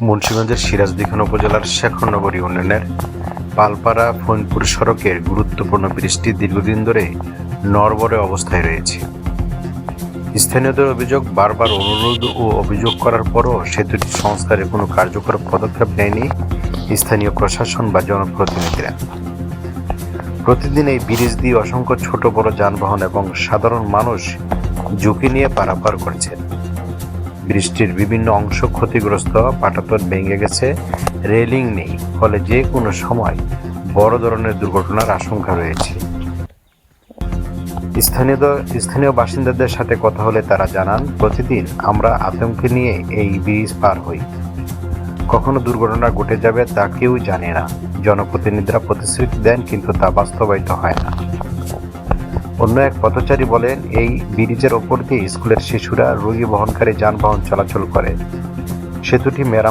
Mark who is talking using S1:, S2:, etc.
S1: মুন্সিগঞ্জের সিরাজদিখান উপজেলার শেখরনগর ইউনিয়নের পালপাড়া ফইনপুর সড়কের গুরুত্বপূর্ণ ব্রিজটি দীর্ঘদিন ধরে নড়বড়ে অবস্থায় রয়েছে। স্থানীয়দের অভিযোগ, বারবার অনুরোধ ও অভিযোগ করার পরও সেতুটি সংস্কারের কোনো কার্যকর পদক্ষেপ নেয়নি স্থানীয় প্রশাসন বা জনপ্রতিনিধিরা। প্রতিদিন এই ব্রিজ দিয়ে অসংখ্য ছোট বড় যানবাহন এবং সাধারণ মানুষ ঝুঁকি নিয়ে পারাপার করছেন। ব্রিজটির বিভিন্ন অংশ ক্ষতিগ্রস্ত, পাটাতন ভেঙে গেছে, রেলিং নেই, ফলে যে কোনো সময় বড় ধরনের দুর্ঘটনার আশঙ্কা রয়েছে। স্থানীয় বাসিন্দাদের সাথে কথা হলে তারা জানান, প্রতিদিন আমরা আতঙ্কে নিয়ে এই ব্রিজ পার হই। কখনো দুর্ঘটনা ঘটে যাবে তা কেউ জানে না। জনপ্রতিনিধিরা প্রতিশ্রুতি দেন, কিন্তু তা বাস্তবায়িত হয় না। অন্য এক পথচারী বলেন, এই ব্রিজের ওপর দিয়ে স্কুলের শিশুরা রোগী বহনকারী যানবাহন চলাচল করে। সেতুটি মেরামত